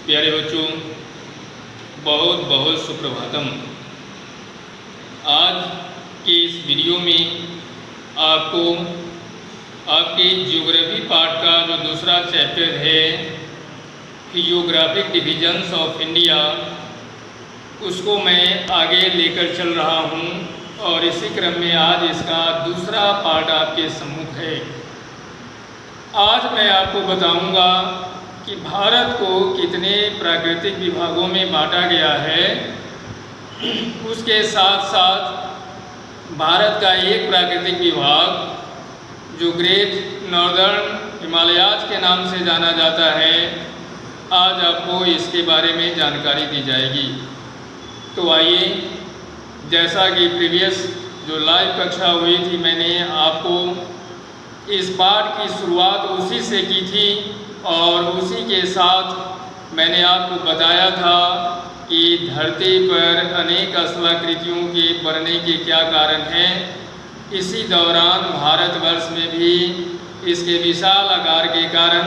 प्यारे बच्चों, बहुत बहुत सुप्रभातम। आज के इस वीडियो में आपको आपके ज्योग्राफी पार्ट का जो दूसरा चैप्टर है फिजियोग्राफिक डिविजन्स ऑफ इंडिया, उसको मैं आगे लेकर चल रहा हूँ और इसी क्रम में आज इसका दूसरा पार्ट आपके सम्मुख है। आज मैं आपको बताऊंगा कि भारत को कितने प्राकृतिक विभागों में बांटा गया है। उसके साथ साथ भारत का एक प्राकृतिक विभाग जो ग्रेट नॉर्दर्न हिमालयाज के नाम से जाना जाता है, आज आपको इसके बारे में जानकारी दी जाएगी। तो आइए, जैसा कि प्रीवियस जो लाइव कक्षा हुई थी, मैंने आपको इस पाठ की शुरुआत उसी से की थी और उसी के साथ मैंने आपको बताया था कि धरती पर अनेक स्थलाकृतियों के बनने के क्या कारण हैं। इसी दौरान भारतवर्ष में भी इसके विशाल आकार के कारण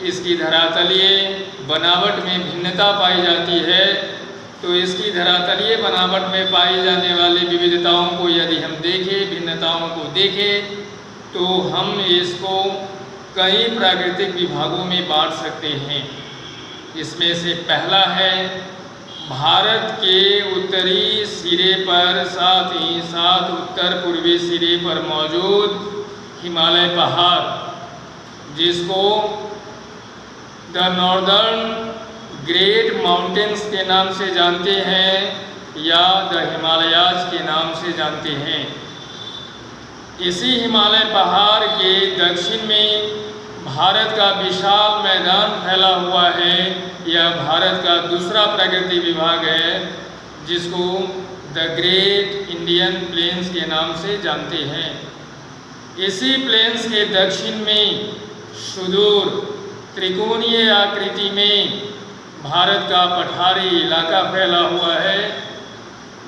इसकी धरातलीय बनावट में भिन्नता पाई जाती है। तो इसकी धरातलीय बनावट में पाई जाने वाली विविधताओं को यदि हम देखें, भिन्नताओं को देखें, तो हम इसको कई प्राकृतिक विभागों में बांट सकते हैं। इसमें से पहला है भारत के उत्तरी सिरे पर, साथ ही साथ उत्तर पूर्वी सिरे पर मौजूद हिमालय पहाड़, जिसको द नॉर्दर्न ग्रेट माउंटेन्स के नाम से जानते हैं या द हिमालयाज के नाम से जानते हैं। इसी हिमालय पहाड़ के दक्षिण में भारत का विशाल मैदान फैला हुआ है। यह भारत का दूसरा प्राकृतिक विभाग है, जिसको द ग्रेट इंडियन प्लेन्स के नाम से जानते हैं। इसी प्लेन्स के दक्षिण में सुदूर त्रिकोणीय आकृति में भारत का पठारी इलाका फैला हुआ है,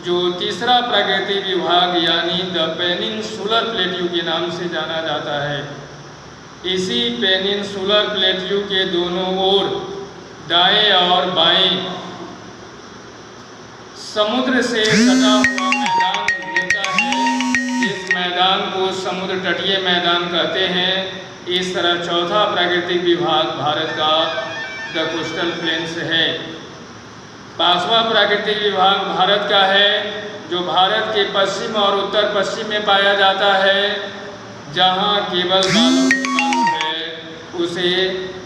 जो तीसरा प्राकृतिक विभाग यानी द पेनिनसुलर प्लेट्यू के नाम से जाना जाता है। इसी पेनिनसुलर प्लेट्यू के दोनों ओर दाएं और बाएं समुद्र से सटा हुआ मैदान मिलता है। इस मैदान को समुद्र तटीय मैदान कहते हैं। इस तरह चौथा प्राकृतिक विभाग भारत का द कोस्टल प्लेन्स है। पांचवा प्राकृतिक विभाग भारत का है, जो भारत के पश्चिम और उत्तर पश्चिम में पाया जाता है। जहां केवल बालू है, उसे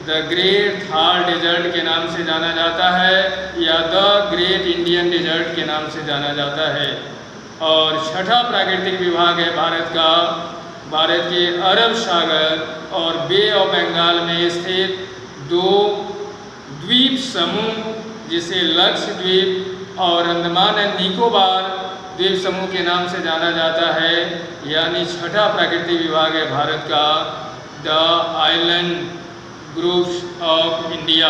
द ग्रेट थार डेजर्ट के नाम से जाना जाता है या द ग्रेट इंडियन डेजर्ट के नाम से जाना जाता है। और छठा प्राकृतिक विभाग है भारत का, भारत के अरब सागर और बे ऑफ बंगाल में स्थित दो द्वीप समूह, जिसे लक्षद्वीप और अंडमान एंड निकोबार द्वीप समूह के नाम से जाना जाता है। यानी छठा प्राकृतिक विभाग है भारत का the island groups of India.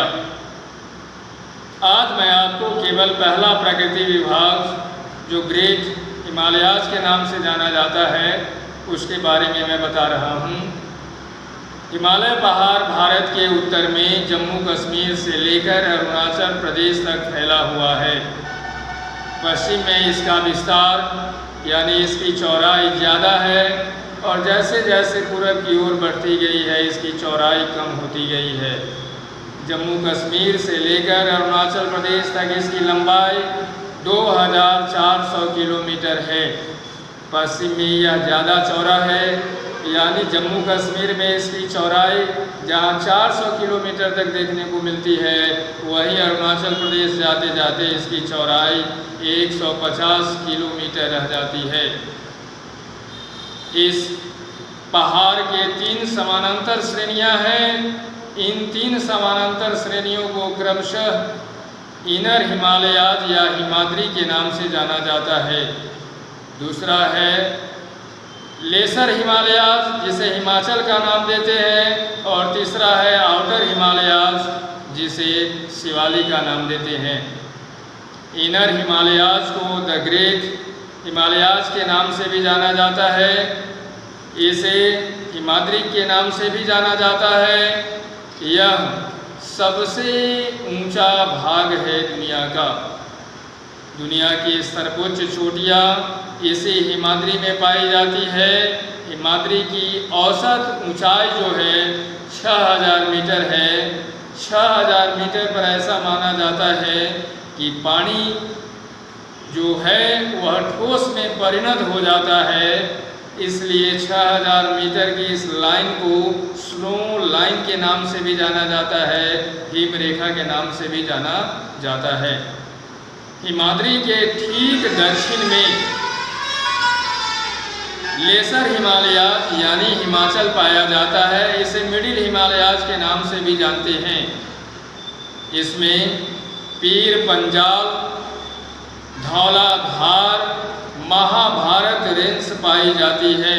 आज मैं आपको केवल पहला प्राकृतिक विभाग जो ग्रेट हिमालयाज के नाम से जाना जाता है, उसके बारे में मैं बता रहा हूँ। हिमालय पहाड़ भारत के उत्तर में जम्मू कश्मीर से लेकर अरुणाचल प्रदेश तक फैला हुआ है। पश्चिम में इसका विस्तार यानी इसकी चौड़ाई ज़्यादा है और जैसे जैसे पूरब की ओर बढ़ती गई है, इसकी चौड़ाई कम होती गई है। जम्मू कश्मीर से लेकर अरुणाचल प्रदेश तक इसकी लंबाई 2400 किलोमीटर है। पश्चिम में यह ज़्यादा चौड़ा है, यानी जम्मू कश्मीर में इसकी चौड़ाई जहाँ 400 किलोमीटर तक देखने को मिलती है, वहीं अरुणाचल प्रदेश जाते जाते इसकी चौड़ाई 150 किलोमीटर रह जाती है। इस पहाड़ के 3 समानांतर श्रेणियां हैं। इन 3 समानांतर श्रेणियों को क्रमशः इनर हिमालयाज या हिमाद्री के नाम से जाना जाता है। दूसरा है लेसर हिमालयाज, जिसे हिमाचल का नाम देते हैं, और तीसरा है आउटर हिमालयाज, जिसे शिवालिक का नाम देते हैं। इनर हिमालयाज को द ग्रेट हिमालयाज के नाम से भी जाना जाता है। इसे हिमाद्री के नाम से भी जाना जाता है। यह सबसे ऊंचा भाग है दुनिया का। दुनिया की सर्वोच्च चोटियाँ इसी हिमाद्री में पाई जाती है। हिमाद्री की औसत ऊंचाई जो है 6000 मीटर है। 6000 मीटर पर ऐसा माना जाता है कि पानी जो है वह ठोस में परिणत हो जाता है। इसलिए 6000 मीटर की इस लाइन को स्नो लाइन के नाम से भी जाना जाता है, हिम रेखा के नाम से भी जाना जाता है। हिमाद्री के ठीक दक्षिण में लेसर हिमालयाज यानी हिमाचल पाया जाता है। इसे मिडिल हिमालयाज के नाम से भी जानते हैं। इसमें पीर पंजाल, धौलाधार, महाभारत रेंज पाई जाती है।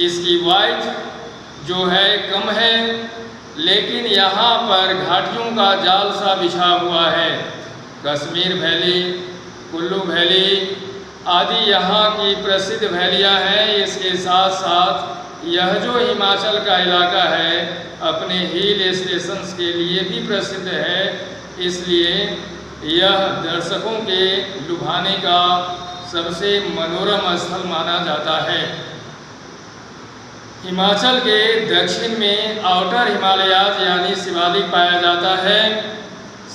इसकी वाइड जो है कम है, लेकिन यहाँ पर घाटियों का जाल सा बिछा हुआ है। कश्मीर वैली, कुल्लू वैली आदि यहाँ की प्रसिद्ध वैलियाँ हैं। इसके साथ साथ यह जो हिमाचल का इलाका है अपने हिल स्टेशंस के लिए भी प्रसिद्ध है। इसलिए यह दर्शकों के लुभाने का सबसे मनोरम स्थल माना जाता है। हिमाचल के दक्षिण में आउटर हिमालयाज यानी शिवालिक पाया जाता है।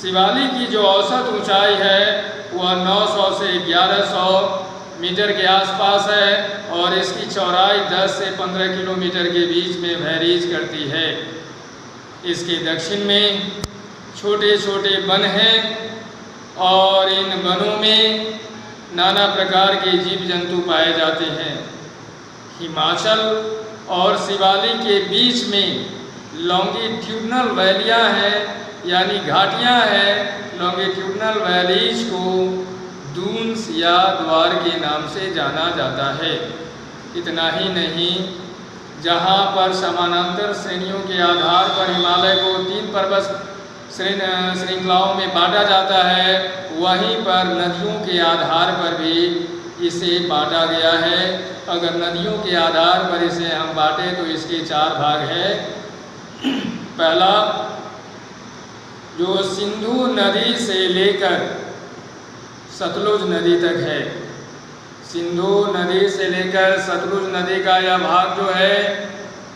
शिवालिक की जो औसत ऊंचाई है वह 900 से 1100 मीटर के आसपास है और इसकी चौड़ाई 10 से 15 किलोमीटर के बीच में वैरीज करती है। इसके दक्षिण में छोटे छोटे वन हैं और इन वनों में नाना प्रकार के जीव जंतु पाए जाते हैं। हिमाचल और शिवालिक के बीच में लॉन्गिट्यूडनल वैलियाँ हैं यानी घाटियाँ हैं। लॉन्गिट्यूडनल वैलीज को दून्स या द्वार के नाम से जाना जाता है। इतना ही नहीं, जहाँ पर समानांतर श्रेणियों के आधार पर हिमालय को 3 पर्वत श्रृंखलाओं में बांटा जाता है, वहीं पर नदियों के आधार पर भी इसे बांटा गया है। अगर नदियों के आधार पर इसे हम बांटें तो इसके 4 भाग हैं। पहला जो सिंधु नदी से लेकर सतलुज नदी तक है। सिंधु नदी से लेकर सतलुज नदी का यह भाग जो है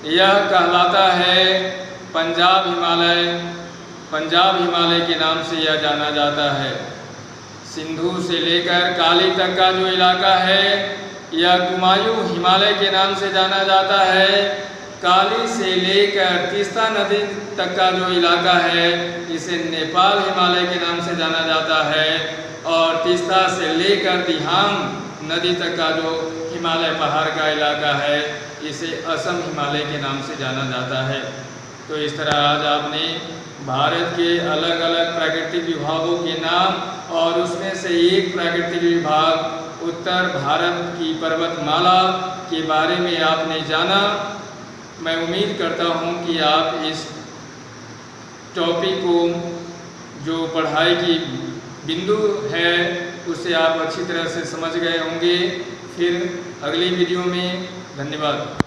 यह कहलाता है पंजाब हिमालय। पंजाब हिमालय के नाम से यह जाना जाता है। सिंधु से लेकर काली तक का जो इलाका है यह कुमायूं हिमालय के नाम से जाना जाता है। काली से लेकर तीस्ता नदी तक का जो इलाका है इसे नेपाल हिमालय के नाम से जाना जाता है। और तीस्ता से लेकर दिहांग नदी तक का जो हिमालय पहाड़ का इलाका है इसे असम हिमालय के नाम से जाना जाता है। तो इस तरह आज आपने भारत के अलग अलग प्राकृतिक विभागों के नाम और उसमें से एक प्राकृतिक विभाग उत्तर भारत की पर्वतमाला के बारे में आपने जाना। मैं उम्मीद करता हूँ कि आप इस टॉपिक को जो पढ़ाई की बिंदु है उसे आप अच्छी तरह से समझ गए होंगे। फिर अगली वीडियो में धन्यवाद।